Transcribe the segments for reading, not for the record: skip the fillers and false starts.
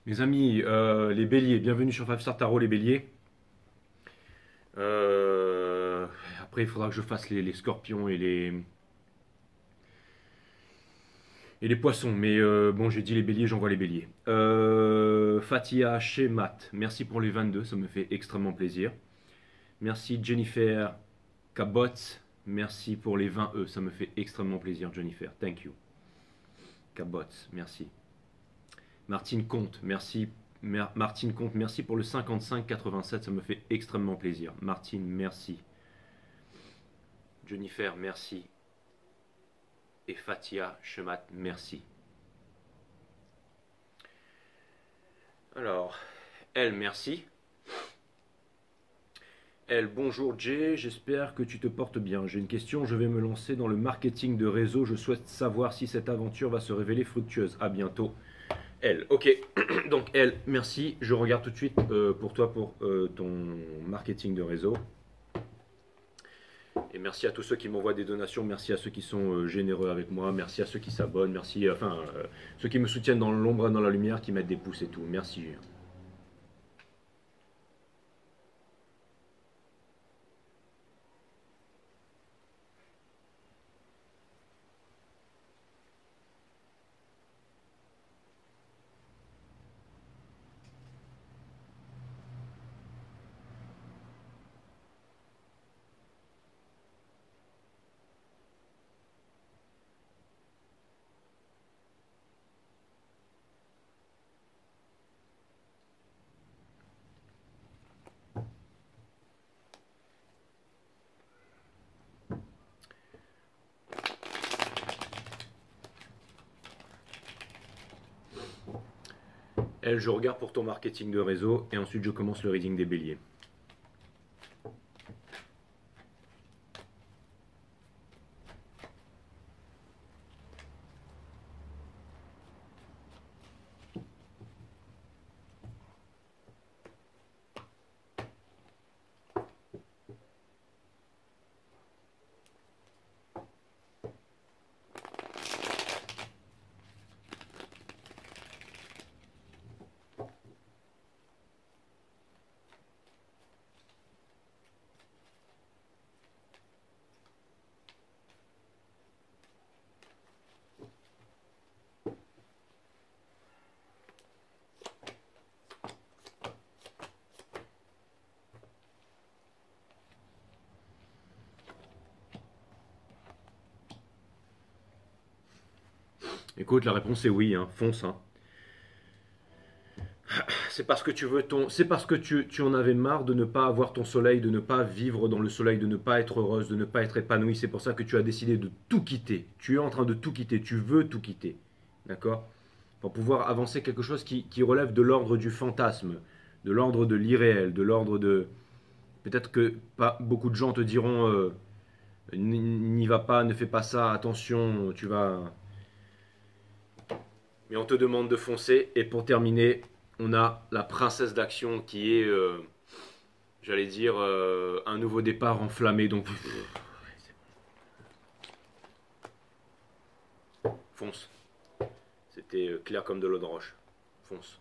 Mes amis, les béliers, bienvenue sur Five Star Tarot, les béliers. Euh, Après, il faudra que je fasse les scorpions et les poissons. Mais bon, j'ai dit les béliers, j'envoie les béliers. Fatia Shemat, merci pour les 22, ça me fait extrêmement plaisir. Merci Jennifer Cabot, merci pour les 20 E, ça me fait extrêmement plaisir, Jennifer. Thank you. Cabot, merci. Martine Comte, merci. Martine Comte, merci pour le 55-87, ça me fait extrêmement plaisir. Martine, merci. Jennifer, merci. Et Fatia Chemat, merci. Alors, elle, merci. Elle, bonjour Jay, j'espère que tu te portes bien. J'ai une question, je vais me lancer dans le marketing de réseau. Je souhaite savoir si cette aventure va se révéler fructueuse. À bientôt. Elle, ok. Donc elle, merci. Je regarde tout de suite pour toi pour ton marketing de réseau. Et merci à tous ceux qui m'envoient des donations, merci à ceux qui sont généreux avec moi, merci à ceux qui s'abonnent, merci, ceux qui me soutiennent dans l'ombre et dans la lumière, qui mettent des pouces et tout. Merci. Elle, je regarde pour ton marketing de réseau et ensuite je commence le reading des béliers. Écoute, la réponse est oui, hein, fonce. Hein. C'est parce que tu veux c'est parce que tu en avais marre de ne pas avoir ton soleil, de ne pas vivre dans le soleil, de ne pas être heureuse, de ne pas être épanouie. C'est pour ça que tu as décidé de tout quitter. Tu es en train de tout quitter. Tu veux tout quitter. D'accord? Pour pouvoir avancer quelque chose qui relève de l'ordre du fantasme, de l'ordre de l'irréel, de l'ordre de... Peut-être que pas beaucoup de gens te diront n'y va pas, ne fais pas ça, attention, tu vas... Mais on te demande de foncer. Et pour terminer, on a la princesse d'action qui est, j'allais dire, un nouveau départ enflammé. Donc, fonce. C'était clair comme de l'eau de roche. Fonce.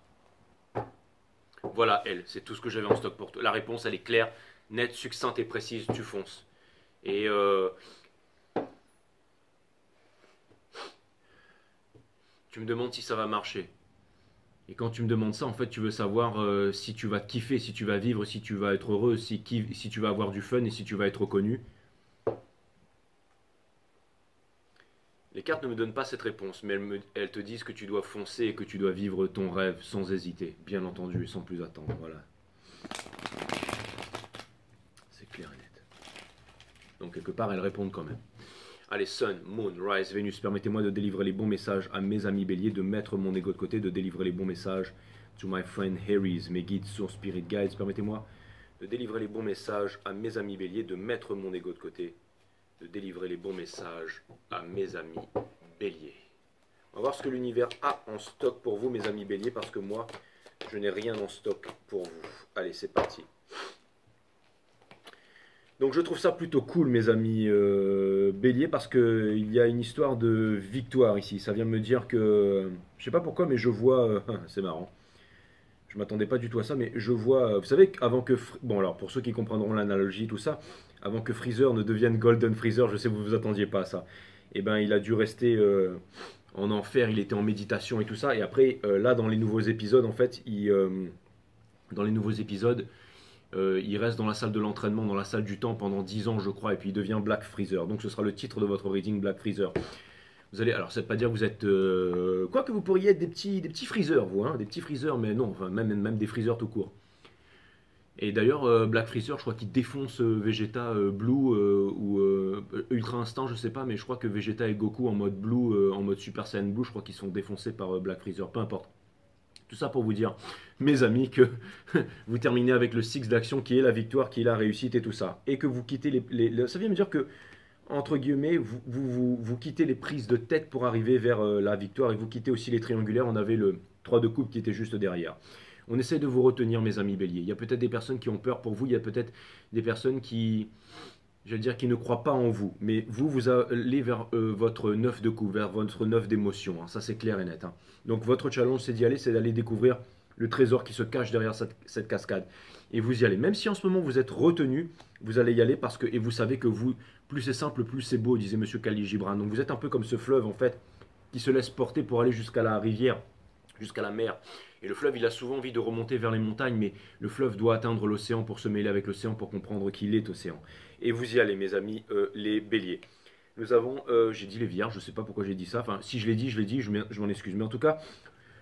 Voilà, elle, c'est tout ce que j'avais en stock pour toi. La réponse, elle est claire, nette, succincte et précise. Tu fonces. Et tu me demandes si ça va marcher. Et quand tu me demandes ça, en fait, tu veux savoir si tu vas te kiffer, si tu vas vivre, si tu vas être heureux, si tu vas avoir du fun et si tu vas être reconnu. Les cartes ne me donnent pas cette réponse, mais elles te disent que tu dois foncer et que tu dois vivre ton rêve sans hésiter, bien entendu, et sans plus attendre. Voilà. C'est clair et net. Donc quelque part, elles répondent quand même. Allez, Sun, Moon, Rise, Vénus, permettez-moi de délivrer les bons messages à mes amis béliers, de mettre mon ego de côté, de délivrer les bons messages to my friend Aries, mes guides, sources, spirit guides. Permettez-moi de délivrer les bons messages à mes amis béliers, de mettre mon ego de côté, de délivrer les bons messages à mes amis béliers. On va voir ce que l'univers a en stock pour vous, mes amis béliers, parce que moi, je n'ai rien en stock pour vous. Allez, c'est parti. Donc je trouve ça plutôt cool, mes amis béliers, parce qu'il y a une histoire de victoire ici. Ça vient me dire que, je sais pas pourquoi, mais je vois, c'est marrant, Je m'attendais pas du tout à ça, mais je vois. Vous savez qu'avant que. Bon, alors pour ceux qui comprendront l'analogie, tout ça, avant que Freezer ne devienne Golden Freezer, je sais que vous vous attendiez pas à ça. Et ben, il a dû rester en enfer, il était en méditation et tout ça. Et après, là, dans les nouveaux épisodes, en fait, dans les nouveaux épisodes, il reste dans la salle de l'entraînement, dans la salle du temps pendant 10 ans, je crois, et puis il devient Black Freezer. Donc ce sera le titre de votre reading, Black Freezer. Vous allez, alors, ça ne veut pas dire que vous êtes. Quoi que vous pourriez être des petits freezers, vous, hein, des petits freezers, mais non, enfin, même des freezers tout court. Et d'ailleurs, Black Freezer, je crois qu'il défonce Vegeta Blue ou Ultra Instinct, je sais pas, mais je crois que Vegeta et Goku en mode Blue, en mode Super Saiyan Blue, je crois qu'ils sont défoncés par Black Freezer, peu importe. Tout ça pour vous dire, mes amis, que vous terminez avec le six d'action qui est la victoire, qui est la réussite et tout ça. Et que vous quittez ça vient me dire que entre guillemets, vous quittez les prises de tête pour arriver vers la victoire et vous quittez aussi les triangulaires. On avait le 3 de coupe qui était juste derrière. On essaie de vous retenir, mes amis béliers. Il y a peut-être des personnes qui ont peur pour vous, il y a peut-être des personnes qui, j'allais dire, qui ne croient pas en vous. Mais vous allez vers votre 9 de coupe, vers votre 9 d'émotion. Hein. Ça, c'est clair et net. Hein. Donc, votre challenge, c'est d'y aller, c'est d'aller découvrir le trésor qui se cache derrière cette cascade. Et vous y allez. Même si en ce moment, vous êtes retenu, vous allez y aller parce que, et vous savez que vous, plus c'est simple, plus c'est beau, disait Monsieur Khalil Gibran. Donc, vous êtes un peu comme ce fleuve, en fait, qui se laisse porter pour aller jusqu'à la rivière, jusqu'à la mer. Et le fleuve, il a souvent envie de remonter vers les montagnes, mais le fleuve doit atteindre l'océan pour se mêler avec l'océan, pour comprendre qu'il est océan. Et vous y allez, mes amis, les béliers. Nous avons, j'ai dit les vierges, je ne sais pas pourquoi j'ai dit ça. Enfin, si je l'ai dit, je m'en excuse. Mais en tout cas,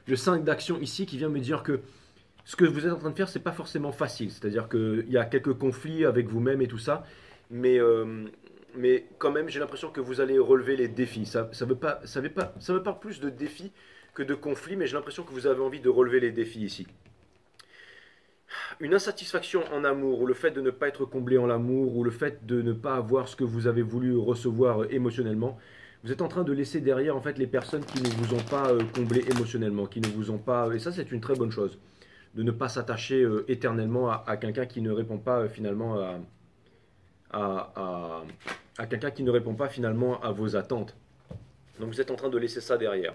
le 5 d'action ici qui vient me dire que ce que vous êtes en train de faire, c'est pas forcément facile. C'est-à-dire qu'il y a quelques conflits avec vous-même et tout ça. Mais quand même, j'ai l'impression que vous allez relever les défis. Ça veut pas plus de défis que de conflits, mais j'ai l'impression que vous avez envie de relever les défis ici. Une insatisfaction en amour, ou le fait de ne pas être comblé en l'amour, ou le fait de ne pas avoir ce que vous avez voulu recevoir émotionnellement, vous êtes en train de laisser derrière en fait les personnes qui ne vous ont pas comblé émotionnellement, qui ne vous ont pas... Et ça, c'est une très bonne chose, de ne pas s'attacher éternellement à quelqu'un qui ne répond pas finalement à quelqu'un qui ne répond pas finalement à vos attentes. Donc vous êtes en train de laisser ça derrière.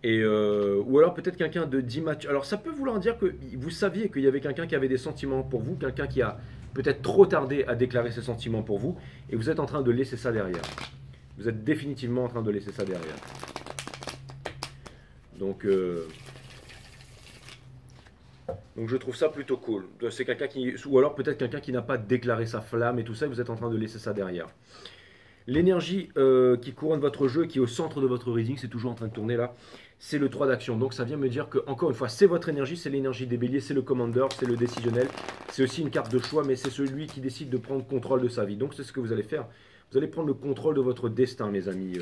Et ou alors peut-être quelqu'un de d'immature. Alors ça peut vouloir dire que vous saviez qu'il y avait quelqu'un qui avait des sentiments pour vous, quelqu'un qui a peut-être trop tardé à déclarer ses sentiments pour vous, et vous êtes en train de laisser ça derrière. Vous êtes définitivement en train de laisser ça derrière. Donc je trouve ça plutôt cool. C'est quelqu'un qui, ou alors peut-être quelqu'un qui n'a pas déclaré sa flamme et tout ça, et vous êtes en train de laisser ça derrière. L'énergie qui couronne votre jeu, qui est au centre de votre reading, c'est toujours en train de tourner là, c'est le 3 d'action. Donc ça vient me dire que, encore une fois, c'est votre énergie, c'est l'énergie des béliers, c'est le commander, c'est le décisionnel, c'est aussi une carte de choix, mais c'est celui qui décide de prendre contrôle de sa vie. Donc c'est ce que vous allez faire. Vous allez prendre le contrôle de votre destin, mes amis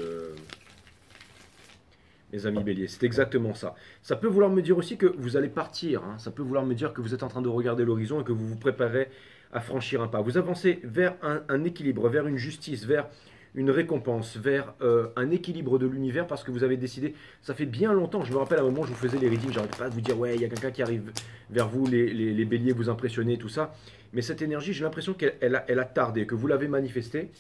béliers. C'est exactement ça. Ça peut vouloir me dire aussi que vous allez partir. Hein. Ça peut vouloir me dire que vous êtes en train de regarder l'horizon et que vous vous préparez à franchir un pas. Vous avancez vers un équilibre, vers une justice, vers une récompense, vers un équilibre de l'univers parce que vous avez décidé, ça fait bien longtemps, je me rappelle à un moment où je vous faisais les readings, j'arrête pas de vous dire ouais, il y a quelqu'un qui arrive vers vous, les béliers, vous impressionner, tout ça. Mais cette énergie, j'ai l'impression qu'elle a tardé, que vous l'avez manifestée,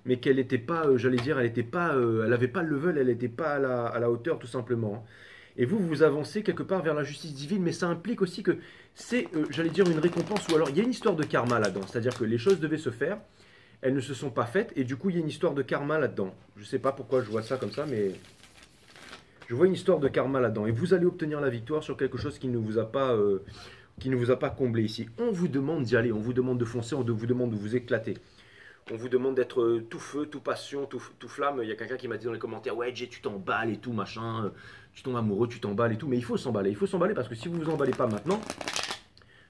mais qu'elle n'était pas, j'allais dire, elle n'avait pas le level, elle n'était pas à la hauteur tout simplement. Et vous avancez quelque part vers la justice divine, mais ça implique aussi que c'est, j'allais dire, une récompense, ou alors il y a une histoire de karma là-dedans, c'est-à-dire que les choses devaient se faire, elles ne se sont pas faites, et du coup il y a une histoire de karma là-dedans. Je ne sais pas pourquoi je vois ça comme ça, mais je vois une histoire de karma là-dedans, et vous allez obtenir la victoire sur quelque chose qui ne vous a pas comblé ici. On vous demande d'y aller, on vous demande de foncer, on vous demande de vous éclater. On vous demande d'être tout feu, tout passion, tout flamme. Il y a quelqu'un qui m'a dit dans les commentaires, ouais Jay, tu t'emballes et tout, machin, tu tombes amoureux, tu t'emballes et tout. Mais il faut s'emballer parce que si vous vous emballez pas maintenant,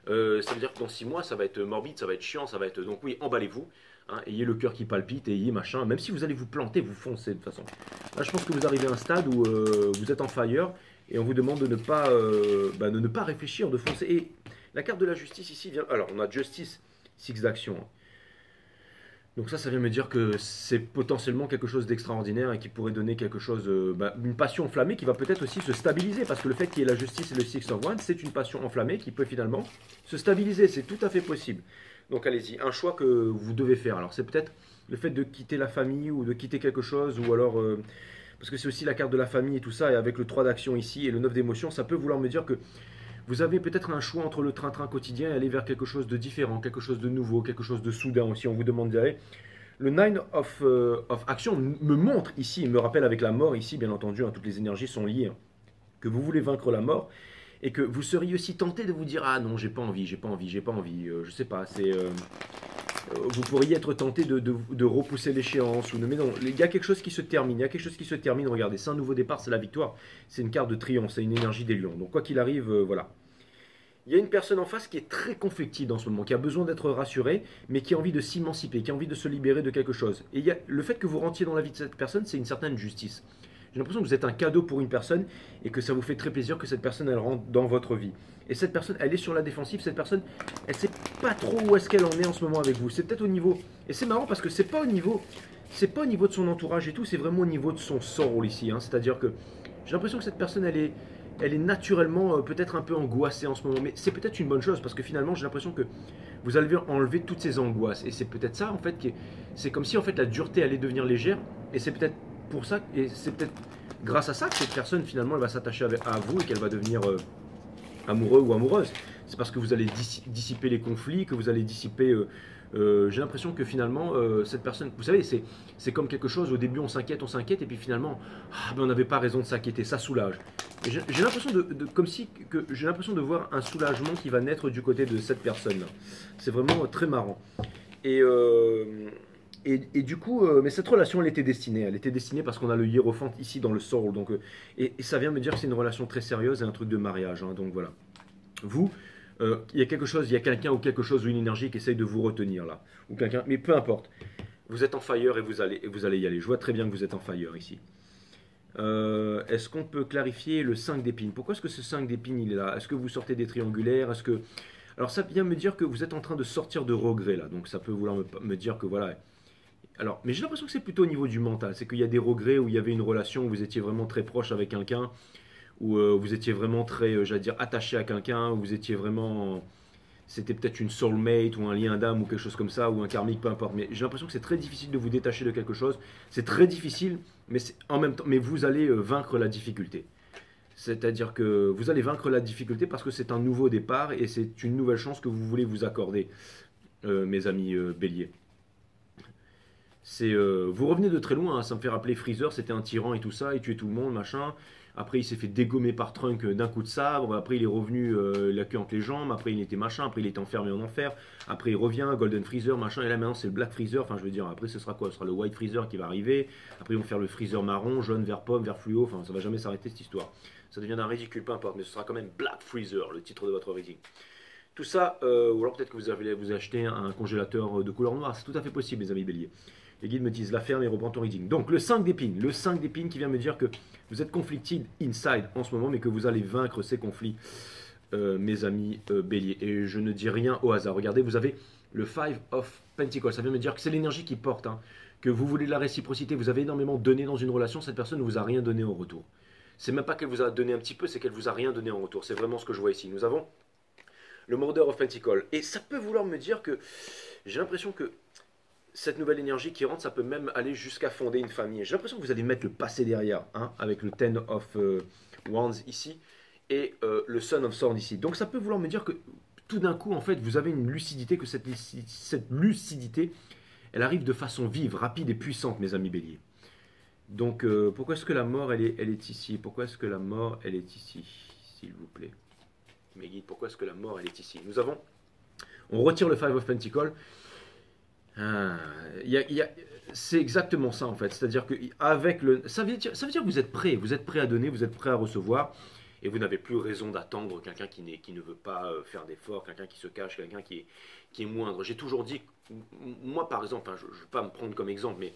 ça veut dire que dans 6 mois, ça va être morbide, ça va être chiant, ça va être... Donc oui, emballez-vous, hein, ayez le cœur qui palpite, ayez machin. Même si vous allez vous planter, vous foncez de toute façon. Là, je pense que vous arrivez à un stade où vous êtes en fire et on vous demande de ne pas réfléchir, de foncer. Et la carte de la justice ici vient... Alors, on a Justice, 6 d'action. Donc ça vient me dire que c'est potentiellement quelque chose d'extraordinaire et qui pourrait donner quelque chose, une passion enflammée qui va peut-être aussi se stabiliser. Parce que le fait qu'il y ait la justice et le Six of Wands, c'est une passion enflammée qui peut finalement se stabiliser. C'est tout à fait possible. Donc allez-y, un choix que vous devez faire. Alors c'est peut-être le fait de quitter la famille ou de quitter quelque chose ou alors... parce que c'est aussi la carte de la famille et tout ça, et avec le 3 d'action ici et le 9 d'émotion, ça peut vouloir me dire que vous avez peut-être un choix entre le train-train quotidien et aller vers quelque chose de différent, quelque chose de nouveau, quelque chose de soudain aussi, on vous demanderait. Le 9 of Action me montre ici, il me rappelle avec la mort ici, bien entendu, hein, toutes les énergies sont liées, hein, que vous voulez vaincre la mort, et que vous seriez aussi tenté de vous dire, ah non, j'ai pas envie, j'ai pas envie, j'ai pas envie, je sais pas, vous pourriez être tenté de repousser l'échéance, mais non, il y a quelque chose qui se termine, il y a quelque chose qui se termine, regardez, c'est un nouveau départ, c'est la victoire, c'est une carte de triomphe, c'est une énergie des lions, donc quoi qu'il arrive, voilà. Il y a une personne en face qui est très conflictive dans ce moment, qui a besoin d'être rassurée, mais qui a envie de s'émanciper, qui a envie de se libérer de quelque chose. Et le fait que vous rentiez dans la vie de cette personne, c'est une certaine justice. J'ai l'impression que vous êtes un cadeau pour une personne et que ça vous fait très plaisir que cette personne, elle rentre dans votre vie. Et cette personne, elle est sur la défensive, cette personne, elle ne sait pas trop où est-ce qu'elle en est en ce moment avec vous. C'est peut-être au niveau... Et c'est marrant parce que c'est pas au niveau de son entourage et tout, c'est vraiment au niveau de son soul ici. Hein. C'est-à-dire que j'ai l'impression que cette personne, elle est naturellement peut-être un peu angoissée en ce moment, mais c'est peut-être une bonne chose parce que finalement j'ai l'impression que vous allez enlever toutes ces angoisses et c'est peut-être ça en fait c'est comme si en fait la dureté allait devenir légère et c'est peut-être pour ça et c'est peut-être grâce à ça que cette personne finalement elle va s'attacher à vous et qu'elle va devenir amoureux ou amoureuse. C'est parce que vous allez dissiper les conflits, que vous allez dissiper j'ai l'impression que finalement, cette personne, vous savez, c'est comme quelque chose, au début on s'inquiète, et puis finalement, ben on n'avait pas raison de s'inquiéter, ça soulage. J'ai l'impression j'ai l'impression de voir un soulagement qui va naître du côté de cette personne-là. C'est vraiment très marrant. Et, du coup, mais cette relation, elle était destinée parce qu'on a le hiérophante ici dans le soul, donc, et ça vient me dire que c'est une relation très sérieuse et un truc de mariage, hein, donc voilà. Vous, il y a quelque chose, il y a quelqu'un ou quelque chose ou une énergie qui essaye de vous retenir là, ou quelqu'un, mais peu importe. Vous êtes en fire et vous allez y aller. Je vois très bien que vous êtes en fire ici. Est-ce qu'on peut clarifier le 5 d'épines? Pourquoi est-ce que ce 5 d'épines il est là? Est-ce que vous sortez des triangulaires? Alors ça vient me dire que vous êtes en train de sortir de regrets là, donc ça peut vouloir me dire que voilà. Alors, mais j'ai l'impression que c'est plutôt au niveau du mental, c'est qu'il y a des regrets où il y avait une relation où vous étiez vraiment très proche avec quelqu'un, où vous étiez vraiment très, j'allais dire, attaché à quelqu'un, où vous étiez vraiment... C'était peut-être une soulmate ou un lien d'âme ou quelque chose comme ça, ou un karmique, peu importe. Mais j'ai l'impression que c'est très difficile de vous détacher de quelque chose. C'est très difficile, mais en même temps, mais vous allez vaincre la difficulté. C'est-à-dire que vous allez vaincre la difficulté parce que c'est un nouveau départ et c'est une nouvelle chance que vous voulez vous accorder, mes amis béliers. Vous revenez de très loin, hein, ça me fait rappeler Freezer, c'était un tyran et tout ça, il tuait tout le monde, machin. Après, il s'est fait dégommer par Trunk d'un coup de sabre. Après, il est revenu la queue entre les jambes. Après, il était machin. Après, il était enfermé en enfer. Après, il revient, Golden Freezer, machin. Et là, maintenant, c'est le Black Freezer. Enfin, je veux dire, après, ce sera quoi? Ce sera le White Freezer qui va arriver. Après, ils vont faire le Freezer marron, jaune, vert pomme, vert fluo. Enfin, ça va jamais s'arrêter cette histoire. Ça deviendra ridicule, peu importe. Mais ce sera quand même Black Freezer, le titre de votre reading. Tout ça, ou alors peut-être que vous avez acheté un congélateur de couleur noire. C'est tout à fait possible, les amis béliers. Les guides me disent la ferme et reprends ton reading. Donc le 5 d'épines. Le 5 d'épines qui vient me dire que vous êtes conflicted inside en ce moment, mais que vous allez vaincre ces conflits, mes amis béliers. Et je ne dis rien au hasard. Regardez, vous avez le 5 of Pentacles. Ça vient me dire que c'est l'énergie qui porte. Hein, que vous voulez de la réciprocité. Vous avez énormément donné dans une relation. Cette personne ne vous a rien donné en retour. C'est même pas qu'elle vous a donné un petit peu, c'est qu'elle vous a rien donné en retour. C'est vraiment ce que je vois ici. Nous avons le Murder of Pentacles. Et ça peut vouloir me dire que j'ai l'impression que cette nouvelle énergie qui rentre, ça peut même aller jusqu'à fonder une famille. J'ai l'impression que vous allez mettre le passé derrière, hein, avec le Ten of Wands ici, et le Son of Swords ici. Donc ça peut vouloir me dire que tout d'un coup, en fait, vous avez une lucidité, que cette lucidité, elle arrive de façon vive, rapide et puissante, mes amis béliers. Donc pourquoi est-ce que la mort, elle est ici? Pourquoi est-ce que la mort, elle est ici? S'il vous plaît. Mes guides, pourquoi est-ce que la mort, elle est ici? On retire le Five of Pentacles. C'est exactement ça en fait, c'est-à-dire que avec ça veut dire que vous êtes prêt à donner, vous êtes prêt à recevoir, et vous n'avez plus raison d'attendre quelqu'un qui ne veut pas faire d'efforts, quelqu'un qui se cache, quelqu'un qui est moindre. J'ai toujours dit, moi par exemple, je ne vais pas me prendre comme exemple, mais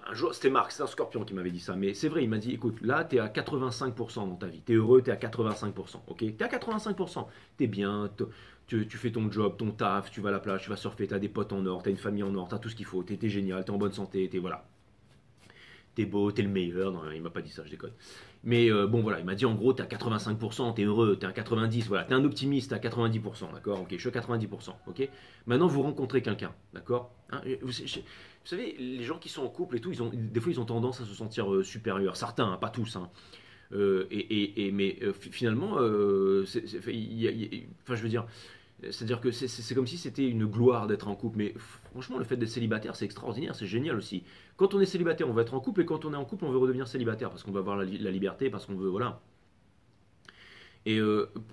un jour, c'était Marc, c'est un scorpion qui m'avait dit ça, mais c'est vrai, il m'a dit, écoute, là, tu es à 85% dans ta vie, tu es heureux, tu es à 85%, ok? Tu es à 85%, tu es bien, tu fais ton job, ton taf, tu vas à la plage, tu vas surfer, tu as des potes en or, tu as une famille en or, tu as tout ce qu'il faut, tu es génial, tu es en bonne santé, voilà. Tu es beau, tu es le meilleur, non, il m'a pas dit ça, je déconne. Mais bon, voilà, il m'a dit en gros, tu es à 85%, tu es heureux, tu es à 90%, voilà, tu es un optimiste, tu es à 90%, d'accord? Ok, je suis à 90%, ok? Maintenant, vous rencontrez quelqu'un, d'accord? Hein, savez, les gens qui sont en couple et tout, des fois ils ont tendance à se sentir supérieurs. Certains, hein, pas tous. Hein. Mais finalement, enfin, je veux dire, c'est-à-dire que c'est comme si c'était une gloire d'être en couple. Mais franchement, le fait d'être célibataire, c'est extraordinaire, c'est génial aussi. Quand on est célibataire, on veut être en couple, et quand on est en couple, on veut redevenir célibataire parce qu'on veut avoir la liberté, parce qu'on veut, voilà. Et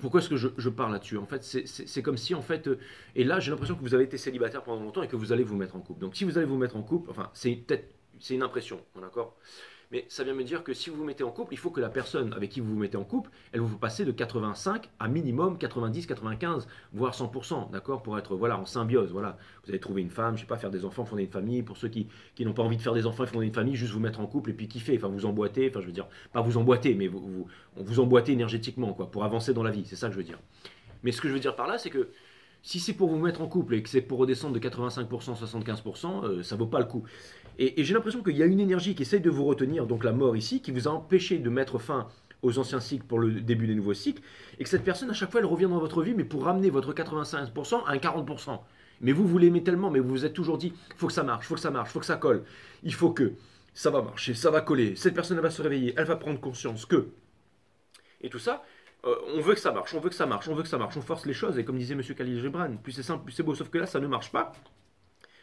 pourquoi est-ce que je parle là-dessus? En fait, c'est comme si, en fait, et là, j'ai l'impression que vous avez été célibataire pendant longtemps et que vous allez vous mettre en couple. Donc, si vous allez vous mettre en couple, enfin, c'est une impression, d'accord? Mais ça vient me dire que si vous vous mettez en couple, il faut que la personne avec qui vous vous mettez en couple, elle vous fait passer de 85 à minimum 90, 95, voire 100%, d'accord? Pour être, voilà, en symbiose, voilà. Vous allez trouver une femme, je sais pas, faire des enfants, fonder une famille. Pour ceux qui n'ont pas envie de faire des enfants et fonder une famille, juste vous mettre en couple et puis kiffer, enfin vous emboîter, enfin je veux dire, pas vous emboîter, mais vous emboîter énergétiquement, quoi, pour avancer dans la vie, c'est ça que je veux dire. Mais ce que je veux dire par là, c'est que si c'est pour vous mettre en couple et que c'est pour redescendre de 85%, 75%, ça vaut pas le coup. Et j'ai l'impression qu'il y a une énergie qui essaye de vous retenir, donc la mort ici, qui vous a empêché de mettre fin aux anciens cycles pour le début des nouveaux cycles, et que cette personne, à chaque fois, elle revient dans votre vie, mais pour ramener votre 85% à un 40%. Mais vous l'aimez tellement, mais vous vous êtes toujours dit, faut que ça marche, faut que ça marche, faut que ça colle, il faut que ça va marcher, ça va coller, cette personne elle va se réveiller, elle va prendre conscience que... Et tout ça, on veut que ça marche, on veut que ça marche, on veut que ça marche, on force les choses, et comme disait M. Khalil Gibran, plus c'est simple, plus c'est beau, sauf que là, ça ne marche pas.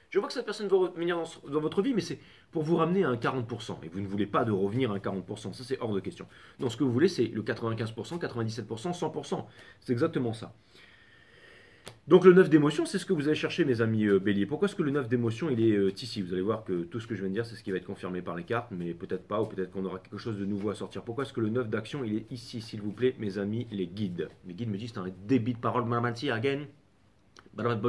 Je vois que cette personne veut revenir dans votre vie, mais c'est pour vous ramener à un 40%. Et vous ne voulez pas de revenir à un 40%. Ça, c'est hors de question. Donc, ce que vous voulez, c'est le 95%, 97%, 100%. C'est exactement ça. Donc, le 9 d'émotion, c'est ce que vous allez chercher, mes amis béliers. Pourquoi est-ce que le 9 d'émotion, il est ici? Vous allez voir que tout ce que je viens de dire, c'est ce qui va être confirmé par les cartes, mais peut-être pas, ou peut-être qu'on aura quelque chose de nouveau à sortir. Pourquoi est-ce que le 9 d'action, il est ici, s'il vous plaît, mes amis, les guides? Les guides me disent, c'est un débit de parole, Mamanti, again. Bref,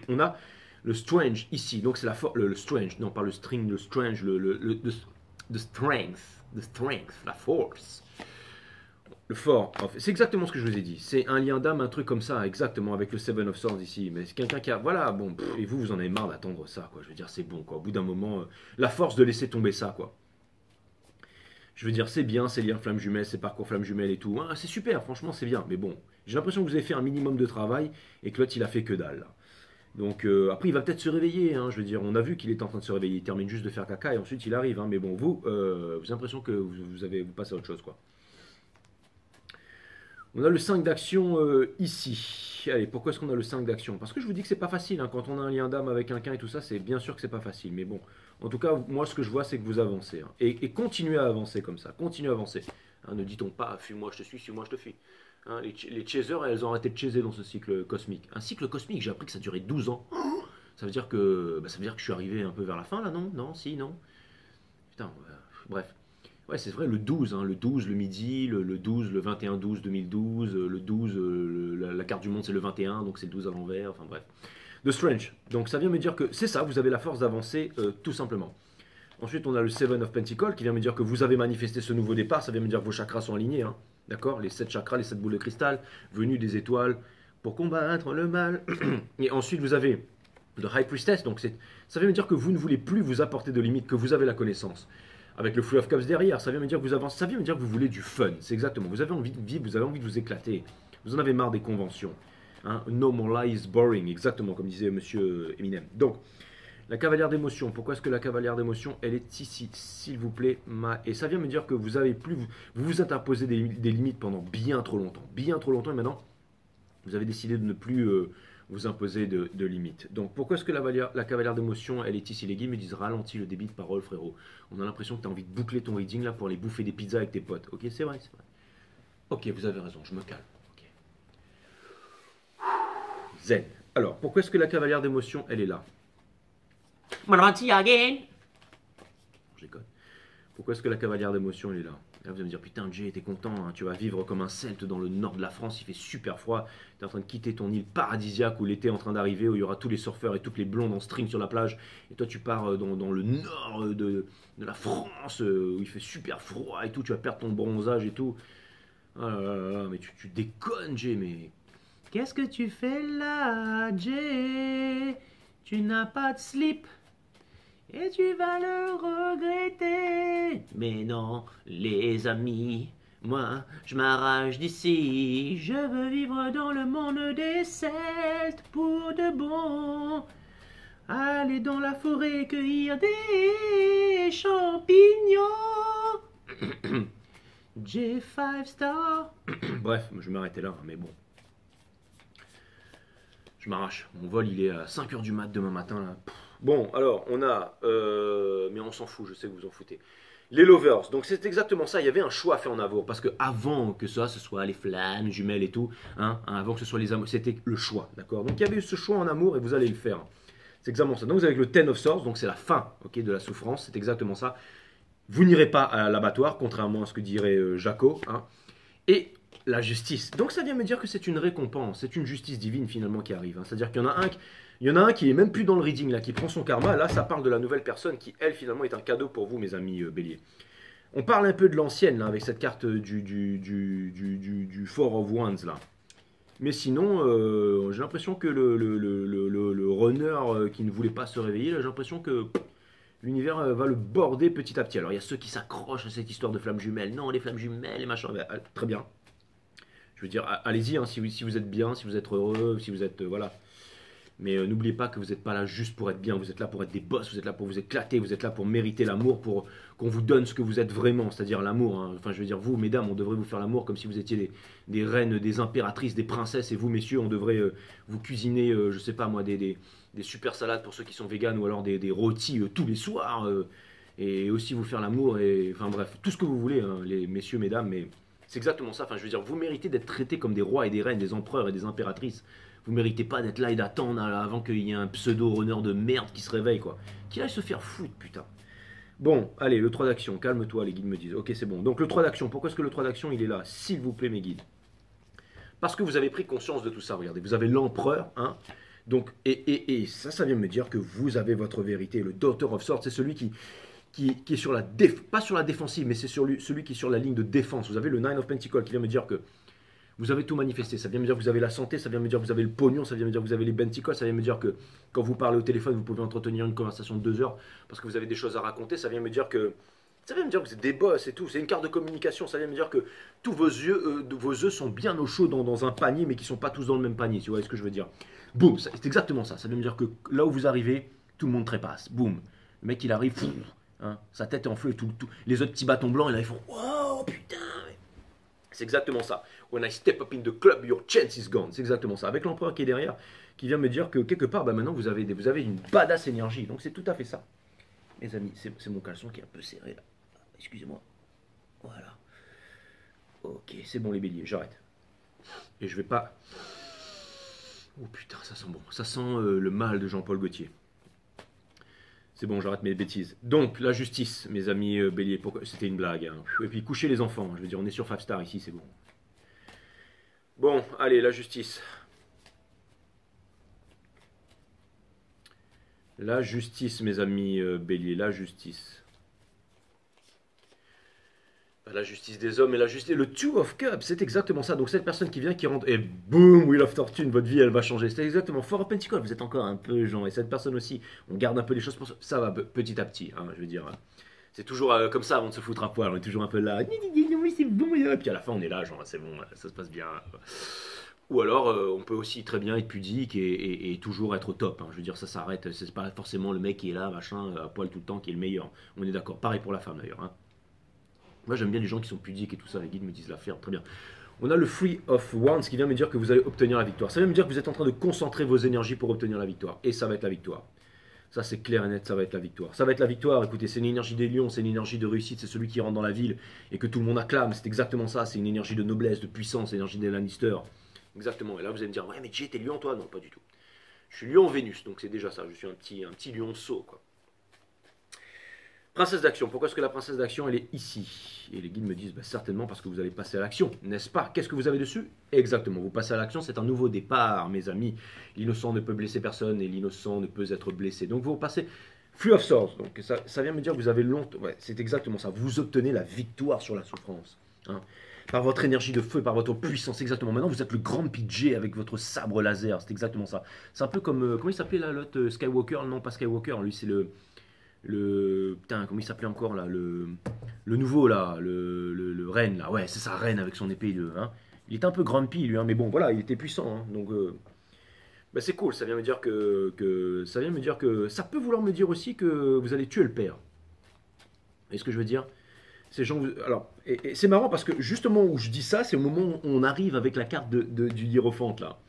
on a le strange ici, donc c'est le strange, non pas le string, le strange, the strength, la force, le fort. C'est exactement ce que je vous ai dit. C'est un lien d'âme, un truc comme ça, exactement, avec le Seven of Swords ici. Mais c'est quelqu'un qui a, voilà, bon, et vous en avez marre d'attendre ça, quoi. Je veux dire, c'est bon, quoi. Au bout d'un moment, la force de laisser tomber ça, quoi. Je veux dire, c'est bien, c'est lire flamme jumelle, c'est parcours flamme jumelle et tout. Hein, c'est super, franchement, c'est bien. Mais bon, j'ai l'impression que vous avez fait un minimum de travail et que l'autre, il a fait que dalle. Là. Donc, après, il va peut-être se réveiller. Hein, je veux dire, on a vu qu'il est en train de se réveiller. Il termine juste de faire caca et ensuite, il arrive. Hein, mais bon, vous avez l'impression que vous passez à autre chose, quoi. On a le 5 d'action ici. Allez, pourquoi est-ce qu'on a le 5 d'action? Parce que je vous dis que c'est pas facile. Hein, quand on a un lien d'âme avec quelqu'un et tout ça, c'est bien sûr que c'est pas facile. Mais bon, en tout cas, moi, ce que je vois, c'est que vous avancez. Hein, et continuez à avancer comme ça. Continuez à avancer. Hein, ne dit-on pas, fuis-moi, je te suis-moi, je te fuis. Hein, les chasers, elles ont arrêté de chaser dans ce cycle cosmique. Un cycle cosmique, j'ai appris que ça durait 12 ans. Ça veut dire que, ça veut dire que je suis arrivé un peu vers la fin, là, non? Non, si, non. Putain, bref. Ouais, c'est vrai, le 12, hein, le 12, le midi, le 12, le 21-12 2012, le 12, la carte du monde c'est le 21, donc c'est le 12 à l'envers, enfin bref. The Strange. Donc ça vient me dire que c'est ça, vous avez la force d'avancer tout simplement. Ensuite, on a le Seven of Pentacles qui vient me dire que vous avez manifesté ce nouveau départ, ça vient me dire que vos chakras sont alignés, hein, d'accord? Les 7 chakras, les 7 boules de cristal, venus des étoiles pour combattre le mal. Et ensuite, vous avez le High Priestess, donc ça vient me dire que vous ne voulez plus vous apporter de limites, que vous avez la connaissance. Avec le Free of Cups derrière, ça vient me dire que vous avancez, ça vient me dire que vous voulez du fun, c'est exactement. Vous avez envie de vivre, vous avez envie de vous éclater. Vous en avez marre des conventions. Hein? No more lies boring, exactement, comme disait Monsieur Eminem. Donc, la cavalière d'émotion. Pourquoi est-ce que la cavalière d'émotion, elle est ici, s'il vous plaît, et ça vient me dire que vous avez plus, vous êtes imposé des limites pendant bien trop longtemps, et maintenant, vous avez décidé de ne plus vous imposer de limites. Donc pourquoi est-ce que la cavalière d'émotion, elle est ici? Les guides me disent ralentis le débit de parole, frérot. On a l'impression que tu as envie de boucler ton reading là pour aller bouffer des pizzas avec tes potes. Ok, c'est vrai, c'est vrai. Ok, vous avez raison, je me calme. Okay. Zen. Alors, pourquoi est-ce que la cavalière d'émotion, elle est là? Ralentis again. Je déconne. Pourquoi est-ce que la cavalière d'émotion, elle est là? Là, vous allez me dire, putain, Jay, t'es content, hein, tu vas vivre comme un celte dans le nord de la France, il fait super froid, t'es en train de quitter ton île paradisiaque où l'été est en train d'arriver, où il y aura tous les surfeurs et toutes les blondes en string sur la plage, et toi tu pars dans le nord de la France, où il fait super froid et tout, tu vas perdre ton bronzage et tout. Ah là là là, mais tu déconnes, Jay, mais... Qu'est-ce que tu fais là, Jay? Tu n'as pas de slip et tu vas le regretter. Mais non, les amis, Moi, hein, je m'arrache d'ici. Je veux vivre dans le monde des Celtes pour de bon. Aller dans la forêt cueillir des champignons. J5 Star. Bref, je vais m'arrêter là, mais bon. Je m'arrache. Mon vol, il est à 5h du mat demain matin. Là. Bon, alors, on a... mais on s'en fout, je sais que vous en foutez. Les Lovers. Donc, c'est exactement ça. Il y avait un choix à faire en amour. Parce que avant que ça, ce soit les flammes, jumelles et tout, hein, avant que ce soit les amours, c'était le choix, d'accord. Donc, il y avait eu ce choix en amour et vous allez le faire. C'est exactement ça. Donc, vous avez le Ten of Swords. Donc, c'est la fin, ok, de la souffrance. C'est exactement ça. Vous n'irez pas à l'abattoir, contrairement à ce que dirait Jaco. Hein. Et la justice. Donc ça vient me dire que c'est une récompense, c'est une justice divine finalement qui arrive. Hein. C'est-à-dire qu'il y en a un qui est même plus dans le reading, là, qui prend son karma. Là, ça parle de la nouvelle personne qui, elle, finalement, est un cadeau pour vous, mes amis béliers. On parle un peu de l'ancienne, là, avec cette carte du Four of Wands, là. Mais sinon, j'ai l'impression que le runner qui ne voulait pas se réveiller, j'ai l'impression que l'univers va le border petit à petit. Alors, il y a ceux qui s'accrochent à cette histoire de flammes jumelles. Non, les flammes jumelles, les machins. Très bien. Je veux dire, allez-y, hein, si vous êtes bien, si vous êtes heureux, si vous êtes... voilà. Mais n'oubliez pas que vous n'êtes pas là juste pour être bien, vous êtes là pour être des boss, vous êtes là pour vous éclater, vous êtes là pour mériter l'amour, pour qu'on vous donne ce que vous êtes vraiment, c'est-à-dire l'amour. Hein. Enfin, je veux dire, vous, mesdames, on devrait vous faire l'amour comme si vous étiez des reines, des impératrices, des princesses, et vous, messieurs, on devrait vous cuisiner, je sais pas moi, des super salades pour ceux qui sont véganes, ou alors des rôtis tous les soirs, et aussi vous faire l'amour, et enfin bref, tout ce que vous voulez, hein, les messieurs, mesdames, mais... C'est exactement ça. Enfin, je veux dire, vous méritez d'être traités comme des rois et des reines, des empereurs et des impératrices. Vous méritez pas d'être là et d'attendre avant qu'il y ait un pseudo-runner de merde qui se réveille, quoi. Qui aille se faire foutre, putain. Bon, allez, le 3 d'action. Calme-toi, les guides me disent. Ok, c'est bon. Donc, le 3 d'action. Pourquoi est-ce que le 3 d'action, il est là? S'il vous plaît, mes guides. Parce que vous avez pris conscience de tout ça. Regardez, vous avez l'empereur, hein. Donc, et ça vient me dire que vous avez votre vérité. Le Daughter of Swords, c'est celui qui est sur la pas sur la défensive, mais c'est celui qui est sur la ligne de défense. Vous avez le Nine of Pentacles qui vient me dire que vous avez tout manifesté. Ça vient me dire que vous avez la santé, ça vient me dire que vous avez le pognon, ça vient me dire que vous avez les Pentacles, ça vient me dire que quand vous parlez au téléphone, vous pouvez entretenir une conversation de 2 heures parce que vous avez des choses à raconter. Ça vient me dire que vous êtes des boss et tout. C'est une carte de communication. Ça vient me dire que tous vos œufs sont bien au chaud dans un panier, mais qui ne sont pas tous dans le même panier. Tu vois ce que je veux dire? Boum, c'est exactement ça. Ça vient me dire que là où vous arrivez, tout le monde trépasse. Boum. Le mec, il arrive... Hein, sa tête est en feu et les autres petits bâtons blancs, et là ils font wow, putain. C'est exactement ça. When I step up in the club, your chance is gone. C'est exactement ça. Avec l'empereur qui est derrière, qui vient me dire que quelque part, bah, maintenant vous avez une badass énergie. Donc c'est tout à fait ça. Mes amis, c'est mon caleçon qui est un peu serré là. Excusez-moi. Voilà. Ok, c'est bon les béliers, j'arrête. Et je vais pas. Oh putain, ça sent bon. Ça sent le mal de Jean-Paul Gaultier. C'est bon, j'arrête mes bêtises. Donc, la justice, mes amis béliers, c'était une blague. Hein. Et puis, coucher les enfants. Je veux dire, on est sur 5 Star ici, c'est bon. Bon, allez, la justice. La justice, mes amis béliers, la justice. La justice des hommes et la justice. Le Two of Cups, c'est exactement ça. Donc, cette personne qui vient, qui rentre, et boum, Wheel of Fortune, votre vie, elle va changer. C'est exactement. Four of Pentacles, vous êtes encore un peu gens. Et cette personne aussi, on garde un peu les choses pour ça. Ça va petit à petit, hein, je veux dire. C'est toujours comme ça avant de se foutre à poil. On est toujours un peu là. Non, mais c'est bon. Et puis à la fin, on est là, genre, c'est bon, ça se passe bien. Ou alors, on peut aussi très bien être pudique et toujours être au top. Hein. Je veux dire, ça s'arrête. C'est pas forcément le mec qui est là, machin, à poil tout le temps, qui est le meilleur. On est d'accord. Pareil pour la femme d'ailleurs. Hein. Moi j'aime bien les gens qui sont pudiques et tout ça, les guides me disent l'affaire, très bien. On a le Free of Wands qui vient me dire que vous allez obtenir la victoire. Ça vient me dire que vous êtes en train de concentrer vos énergies pour obtenir la victoire. Et ça va être la victoire. Ça c'est clair et net, ça va être la victoire. Ça va être la victoire, écoutez, c'est une énergie des lions, c'est une énergie de réussite, c'est celui qui rentre dans la ville et que tout le monde acclame. C'est exactement ça, c'est une énergie de noblesse, de puissance, énergie des Lannister. Exactement, et là vous allez me dire, ouais mais Jay, t'es lion toi? Non, pas du tout. Je suis lion Vénus, donc c'est déjà ça, je suis un petit lion sot quoi. Princesse d'action, pourquoi est-ce que la princesse d'action elle est ici? Et les guides me disent bah, certainement parce que vous allez passer à l'action, n'est-ce pas? Qu'est-ce que vous avez dessus? Exactement, vous passez à l'action, c'est un nouveau départ mes amis. L'innocent ne peut blesser personne et l'innocent ne peut être blessé. Donc vous passez Free of Swords, donc ça vient me dire que vous avez longtemps, ouais, c'est exactement ça, vous obtenez la victoire sur la souffrance. Hein. Par votre énergie de feu, par votre puissance, exactement. Maintenant, vous êtes le grand PJ avec votre sabre laser, c'est exactement ça. C'est un peu comme, comment il s'appelait là, l'autre Skywalker? Non, pas Skywalker, lui c'est le... Putain, comment il s'appelait encore là, le nouveau là, le Ren là, ouais, c'est ça, Ren avec son épée, hein. Il était un peu grumpy lui, hein, mais bon, voilà, il était puissant, hein, donc bah, c'est cool, ça vient me dire ça vient me dire que ça peut vouloir me dire aussi que vous allez tuer le père. Vous voyez ce que je veux dire? Ces gens, alors, et c'est marrant parce que justement où je dis ça, c'est au moment où on arrive avec la carte du hiérophante là.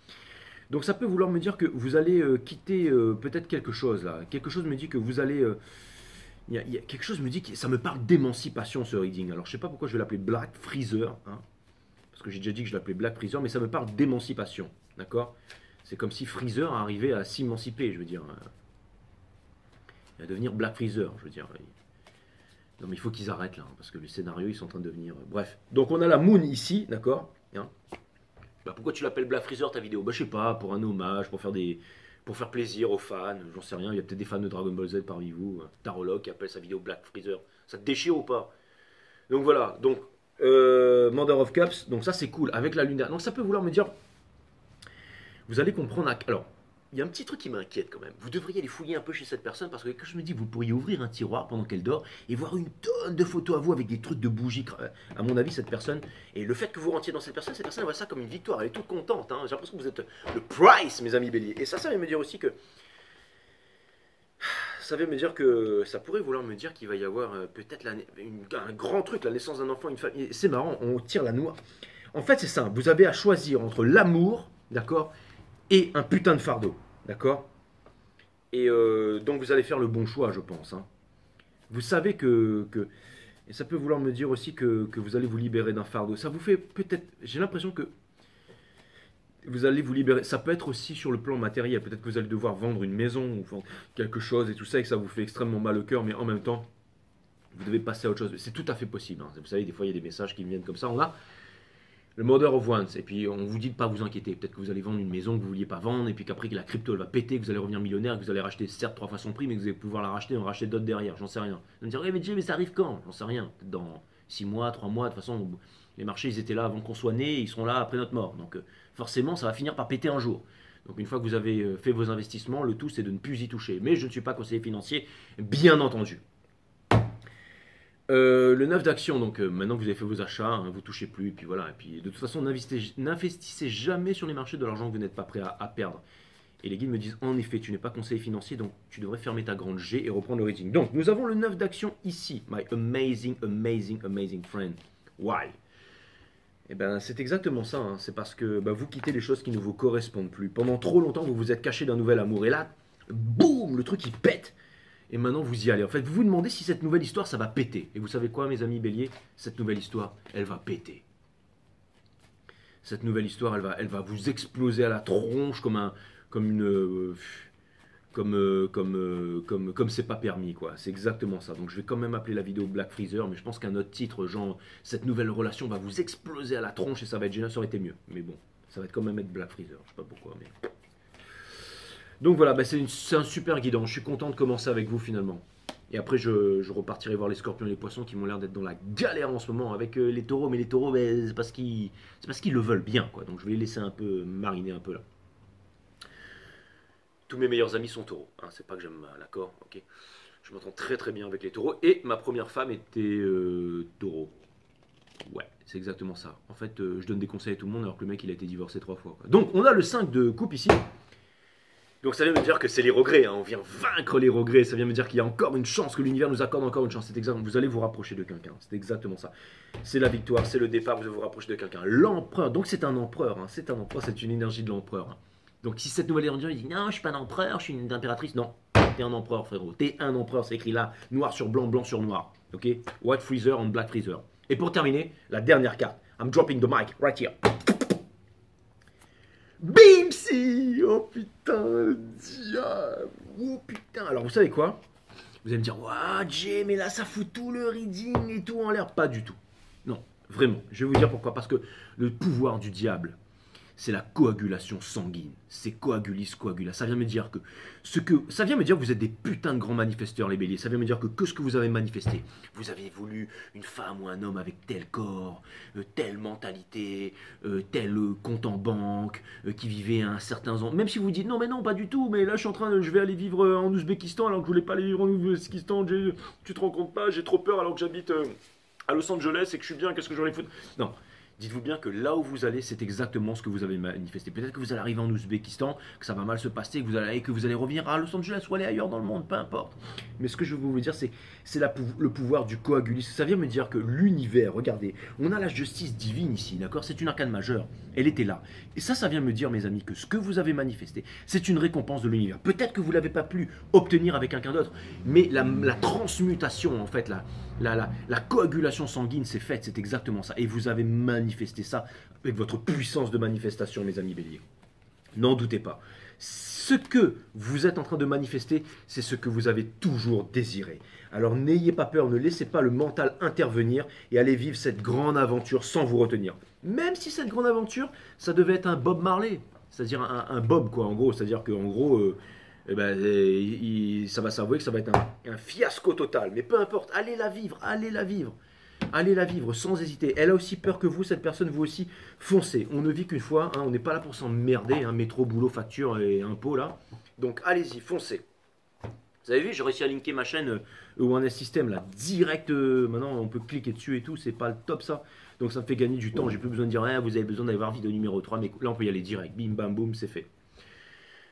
Donc ça peut vouloir me dire que vous allez quitter peut-être quelque chose là. Quelque chose me dit que vous allez. Il y a quelque chose me dit que ça me parle d'émancipation ce reading. Alors je sais pas pourquoi je vais l'appeler Black Freezer, hein, parce que j'ai déjà dit que je l'appelais Black Freezer, mais ça me parle d'émancipation, d'accord? C'est comme si Freezer arrivait à s'émanciper, je veux dire, à devenir Black Freezer, je veux dire. Non mais il faut qu'ils arrêtent là, hein, parce que le scénario ils sont en train de devenir. Bref, donc on a la Moon ici, d'accord, hein. Bah, pourquoi tu l'appelles Black Freezer ta vidéo? Bah je sais pas, pour un hommage, pour faire plaisir aux fans, j'en sais rien, il y a peut-être des fans de Dragon Ball Z parmi vous, Tarologue qui appelle sa vidéo Black Freezer. Ça te déchire ou pas? Donc voilà, donc Mother of Cups, donc ça c'est cool, avec la lune dernière. Donc ça peut vouloir me dire, vous allez comprendre, alors, il y a un petit truc qui m'inquiète quand même. Vous devriez aller fouiller un peu chez cette personne parce que quand je me dis, vous pourriez ouvrir un tiroir pendant qu'elle dort et voir une tonne de photos à vous avec des trucs de bougies. À mon avis, cette personne, et le fait que vous rentriez dans cette personne voit ça comme une victoire. Elle est toute contente, hein. J'ai l'impression que vous êtes le price, mes amis béliers. Et ça veut me dire aussi que. Ça veut me dire que ça pourrait vouloir me dire qu'il va y avoir peut-être un grand truc, la naissance d'un enfant, une famille. C'est marrant, on tire la noix. En fait, c'est simple. Vous avez à choisir entre l'amour, d'accord, et un putain de fardeau, d'accord. Et donc vous allez faire le bon choix, je pense, hein. Vous savez et ça peut vouloir me dire aussi que vous allez vous libérer d'un fardeau. Ça vous fait peut-être, j'ai l'impression que vous allez vous libérer. Ça peut être aussi sur le plan matériel. Peut-être que vous allez devoir vendre une maison ou vendre quelque chose et tout ça et que ça vous fait extrêmement mal au cœur, mais en même temps, vous devez passer à autre chose. C'est tout à fait possible, hein. Vous savez, des fois, il y a des messages qui viennent comme ça. On a le Mother of Wands, et puis on vous dit de pas vous inquiéter. Peut-être que vous allez vendre une maison que vous vouliez pas vendre, et puis qu'après que la crypto elle va péter, que vous allez revenir millionnaire, que vous allez racheter certes 3 fois son prix, mais que vous allez pouvoir la racheter et en racheter d'autres derrière. J'en sais rien. Vous allez me dire, oui, mais Dieu, mais ça arrive quand? J'en sais rien. Peut-être dans 6 mois, 3 mois. De toute façon, les marchés ils étaient là avant qu'on soit né, ils seront là après notre mort. Donc forcément, ça va finir par péter un jour. Donc une fois que vous avez fait vos investissements, le tout c'est de ne plus y toucher. Mais je ne suis pas conseiller financier, bien entendu. Le 9 d'action, donc maintenant que vous avez fait vos achats, hein, vous touchez plus, et puis voilà. Et puis de toute façon, n'investissez jamais sur les marchés de l'argent que vous n'êtes pas prêt à perdre. Et les guides me disent, en effet, tu n'es pas conseiller financier, donc tu devrais fermer ta grande G et reprendre le rating. Donc nous avons le 9 d'action ici, my amazing, amazing, amazing friend. Why? Eh ben c'est exactement ça, hein. C'est parce que vous quittez les choses qui ne vous correspondent plus. Pendant trop longtemps, vous vous êtes caché d'un nouvel amour, et là, boum, le truc il pète. Et maintenant, vous y allez. En fait, vous vous demandez si cette nouvelle histoire, ça va péter. Et vous savez quoi, mes amis béliers? Cette nouvelle histoire, elle va péter. Cette nouvelle histoire, elle va vous exploser à la tronche comme c'est pas permis, quoi. C'est exactement ça. Donc, je vais quand même appeler la vidéo Black Freezer, mais je pense qu'un autre titre, genre, cette nouvelle relation va vous exploser à la tronche et ça va être génial. Ça aurait été mieux. Mais bon, ça va quand même être Black Freezer. Je sais pas pourquoi, mais... Donc voilà, c'est un super guidon. Je suis content de commencer avec vous finalement. Et après, je repartirai voir les scorpions et les poissons qui m'ont l'air d'être dans la galère en ce moment avec les taureaux. Mais les taureaux, c'est parce qu'ils le veulent bien, quoi. Donc je vais les laisser un peu mariner un peu là. Tous mes meilleurs amis sont taureaux, hein. C'est pas que j'aime l'accord, ok. Je m'entends très très bien avec les taureaux. Et ma première femme était taureau. Ouais, c'est exactement ça. En fait, je donne des conseils à tout le monde alors que le mec il a été divorcé 3 fois, quoi. Donc on a le 5 de coupe ici. Donc ça vient me dire que c'est les regrets, hein. On vient vaincre les regrets, ça vient me dire qu'il y a encore une chance, que l'univers nous accorde encore une chance. C'est exactement, vous allez vous rapprocher de quelqu'un, c'est exactement ça. C'est la victoire, c'est le départ, vous allez vous rapprocher de quelqu'un. L'empereur, donc c'est un empereur, hein. C'est un empereur, c'est une énergie de l'empereur, hein. Donc si cette nouvelle énergie, il dit non, je suis pas un empereur, je suis une impératrice, non, t'es un empereur frérot, t'es un empereur, c'est écrit là, noir sur blanc, blanc sur noir, ok. White Freezer and Black Freezer. Et pour terminer, la dernière carte, I'm dropping the mic right here. Bimsi! Oh putain, le diable! Oh putain! Alors vous savez quoi? Vous allez me dire, waouh, Jay, mais là ça fout tout le reading et tout en l'air. Pas du tout. Non, vraiment. Je vais vous dire pourquoi. Parce que le pouvoir du diable, c'est la coagulation sanguine. C'est coagulis, coagula. Ça vient me dire que ça vient me dire que vous êtes des putains de grands manifesteurs, les béliers. Ça vient me dire que ce que vous avez manifesté, vous avez voulu une femme ou un homme avec tel corps, telle mentalité, tel compte en banque, qui vivait à un certain an. Même si vous dites non, mais non, pas du tout, mais là je vais aller vivre en Ouzbékistan alors que je voulais pas aller vivre en Ouzbékistan. Tu te rends compte pas, j'ai trop peur alors que j'habite à Los Angeles et que je suis bien, qu'est-ce que j'aurais foutre. Non. Dites-vous bien que là où vous allez, c'est exactement ce que vous avez manifesté. Peut-être que vous allez arriver en Ouzbékistan, que ça va mal se passer, que vous allez revenir à Los Angeles ou aller ailleurs dans le monde, peu importe. Mais ce que je veux vous dire, c'est le pouvoir du coagulisme. Ça vient me dire que l'univers, regardez, on a la justice divine ici, d'accord? C'est une arcane majeure. Elle était là. Et ça vient me dire, mes amis, que ce que vous avez manifesté, c'est une récompense de l'univers. Peut-être que vous ne l'avez pas pu obtenir avec quelqu'un d'autre, mais la transmutation, en fait, la coagulation sanguine, c'est faite, c'est exactement ça. Et vous avez manifesté ça avec votre puissance de manifestation, mes amis béliers. N'en doutez pas. Ce que vous êtes en train de manifester, c'est ce que vous avez toujours désiré. Alors n'ayez pas peur, ne laissez pas le mental intervenir et allez vivre cette grande aventure sans vous retenir. Même si cette grande aventure, ça devait être un Bob Marley, c'est-à-dire un Bob, quoi, en gros. C'est-à-dire qu'en gros, ça va s'avouer que ça va être un fiasco total. Mais peu importe, allez la vivre, allez la vivre. Allez la vivre sans hésiter. Elle a aussi peur que vous, cette personne, vous aussi, foncez. On ne vit qu'une fois, hein, on n'est pas là pour s'emmerder, hein, métro, boulot, facture et impôts là. Donc allez-y, foncez. Vous avez vu, j'ai réussi à linker ma chaîne One System là, direct. Maintenant, on peut cliquer dessus et tout, c'est pas le top ça. Donc ça me fait gagner du temps, j'ai plus besoin de dire, vous avez besoin d'aller voir vidéo numéro 3, mais là on peut y aller direct, bim bam boum, c'est fait.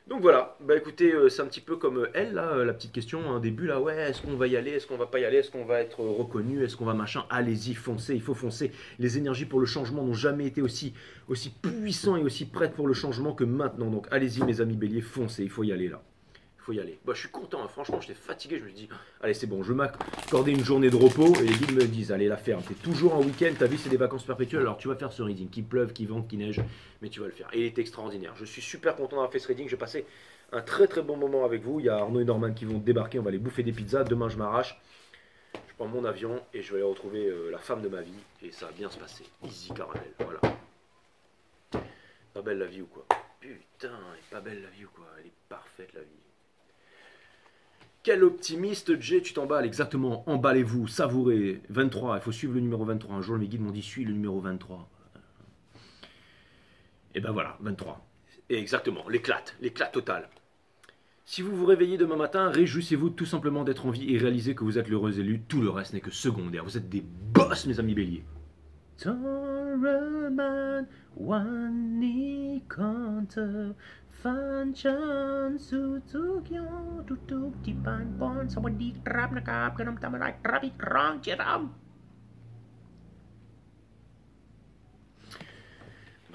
Donc voilà, bah écoutez, c'est un petit peu comme elle, là, la petite question, un début, là, ouais, est-ce qu'on va y aller, est-ce qu'on va pas y aller, est-ce qu'on va être reconnu, est-ce qu'on va machin, allez-y, foncez, il faut foncer. Les énergies pour le changement n'ont jamais été aussi puissants et aussi prêtes pour le changement que maintenant. Donc allez-y mes amis béliers, foncez, il faut y aller là. Il faut y aller. Bah, je suis content, hein. Franchement, j'étais fatigué, je me dis, allez c'est bon, je m'accordais une journée de repos et les guides me disent, allez la faire, t'es toujours en week-end, ta vie c'est des vacances perpétuelles, alors tu vas faire ce reading, qu'il pleuve, qu'il vente, qu'il neige, mais tu vas le faire. Et il est extraordinaire, je suis super content d'avoir fait ce reading, j'ai passé un très très bon moment avec vous, il y a Arnaud et Norman qui vont débarquer, on va aller bouffer des pizzas, demain je m'arrache, je prends mon avion et je vais aller retrouver la femme de ma vie et ça va bien se passer, easy caramel, voilà. Pas belle la vie ou quoi? Putain, elle est pas belle la vie ou quoi? Elle est parfaite la vie. Quel optimiste, Jay, tu t'emballes, exactement, emballez-vous, savourez, 23, il faut suivre le numéro 23, un jour mes guides m'ont dit, suis le numéro 23. Et ben voilà, 23, et exactement, l'éclate totale. Si vous vous réveillez demain matin, réjouissez-vous tout simplement d'être en vie et réalisez que vous êtes l'heureux élu, tout le reste n'est que secondaire, vous êtes des boss mes amis béliers.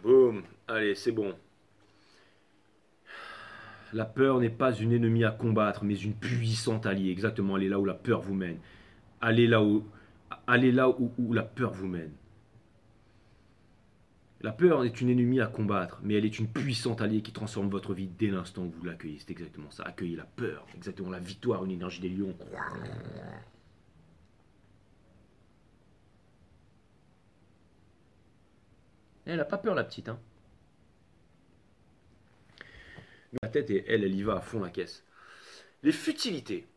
Boum, allez, c'est bon. La peur n'est pas une ennemie à combattre, mais une puissante alliée. Exactement, allez là où la peur vous mène. Allez là où la peur vous mène. La peur est une ennemie à combattre, mais elle est une puissante alliée qui transforme votre vie dès l'instant où vous l'accueillez. C'est exactement ça. Accueillez la peur, exactement la victoire, une énergie des lions. Elle n'a pas peur la petite, hein. La tête, et elle y va à fond la caisse. Les futilités.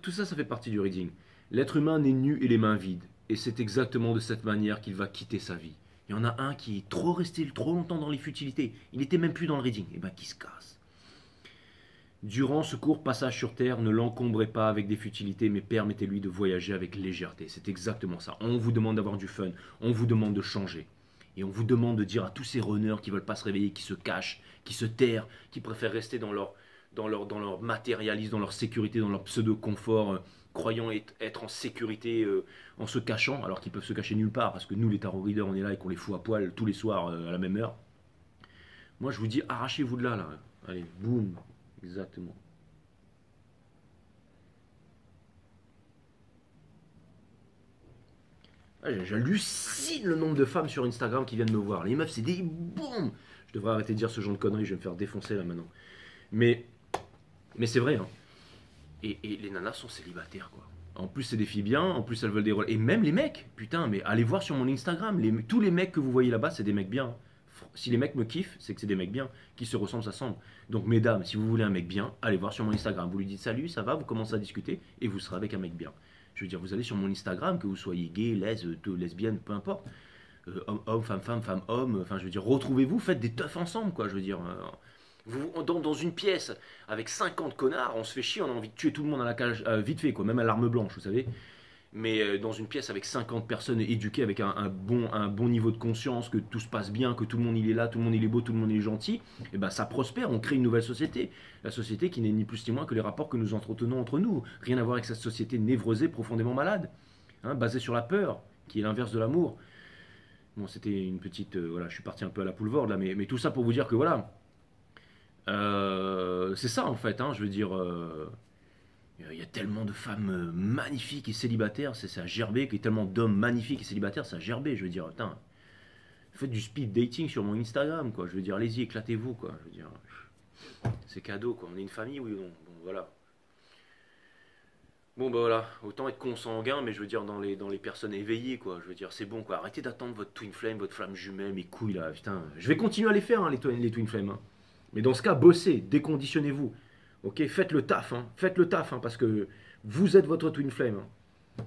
Tout ça, ça fait partie du reading. L'être humain n'est nu et les mains vides. Et c'est exactement de cette manière qu'il va quitter sa vie. Il y en a un qui est resté trop longtemps dans les futilités. Il n'était même plus dans le reading. Et ben qui se casse. Durant ce court passage sur Terre, ne l'encombrez pas avec des futilités, mais permettez-lui de voyager avec légèreté. C'est exactement ça. On vous demande d'avoir du fun. On vous demande de changer. Et on vous demande de dire à tous ces runners qui ne veulent pas se réveiller, qui se cachent, qui se terrent, qui préfèrent rester dans leur matérialisme, dans leur sécurité, dans leur pseudo-confort, croyant être en sécurité en se cachant, alors qu'ils peuvent se cacher nulle part, parce que nous, les tarot readers, on est là et qu'on les fout à poil tous les soirs à la même heure. Moi, je vous dis, arrachez-vous de là. Allez, boum, exactement. J'hallucine le nombre de femmes sur Instagram qui viennent me voir. Les meufs, c'est des boum. Je devrais arrêter de dire ce genre de conneries, je vais me faire défoncer là maintenant. Mais c'est vrai, hein. Et les nanas sont célibataires, quoi. En plus, c'est des filles bien, en plus, elles veulent des rôles. Et même les mecs, putain, mais allez voir sur mon Instagram, tous les mecs que vous voyez là-bas, c'est des mecs bien. Si les mecs me kiffent, c'est que c'est des mecs bien, qui se ressemblent, s'assemblent. Donc mesdames, si vous voulez un mec bien, allez voir sur mon Instagram. Vous lui dites salut, ça va, vous commencez à discuter et vous serez avec un mec bien. Je veux dire, vous allez sur mon Instagram, que vous soyez gay, lesbienne, peu importe. Homme, femme, homme. Enfin, je veux dire, retrouvez-vous, faites des teufs ensemble, quoi. Je veux dire, dans une pièce avec 50 connards, on se fait chier, on a envie de tuer tout le monde à la cage, vite fait, quoi, même à l'arme blanche, vous savez. Mais dans une pièce avec 50 personnes éduquées, avec un bon niveau de conscience, que tout se passe bien, que tout le monde il est là, tout le monde il est beau, tout le monde il est gentil, et ben ça prospère, on crée une nouvelle société. La société qui n'est ni plus ni moins que les rapports que nous entretenons entre nous. Rien à voir avec cette société névrosée, profondément malade, hein, basée sur la peur, qui est l'inverse de l'amour. Bon, c'était une petite... voilà, je suis parti un peu à la poulvorde là, mais tout ça pour vous dire que voilà, c'est ça en fait, hein, je veux dire... il y a tellement de femmes magnifiques et célibataires, c'est à gerber, qu'il y a tellement d'hommes magnifiques et célibataires, c'est à gerber, je veux dire, putain, faites du speed dating sur mon Instagram, quoi, je veux dire, allez-y, éclatez-vous, quoi, je veux dire, c'est cadeau, quoi, on est une famille, oui ou non, bon, voilà. Bon, bah voilà, autant être consanguin, mais je veux dire, dans les personnes éveillées, quoi, je veux dire, c'est bon, quoi, arrêtez d'attendre votre twin flame, votre flamme jumelle, mes couilles, là, putain, je vais continuer à les faire, hein, les twin flames, hein. Mais dans ce cas, bossez, déconditionnez-vous. Ok, faites le taf, hein, parce que vous êtes votre twin flame, hein.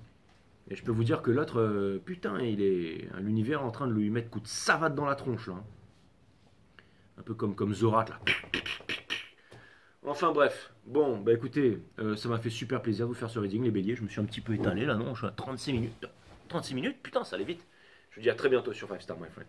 Et je peux vous dire que l'autre, putain, il est l'univers en train de lui mettre coup de savate dans la tronche, là, hein. Un peu comme Zorat, là. Enfin bref, bon, bah écoutez, ça m'a fait super plaisir de vous faire ce reading, les béliers. Je me suis un petit peu étalé là, non, je suis à 36 minutes. 36 minutes, putain, ça allait vite. Je vous dis à très bientôt sur 5 Star, my friend.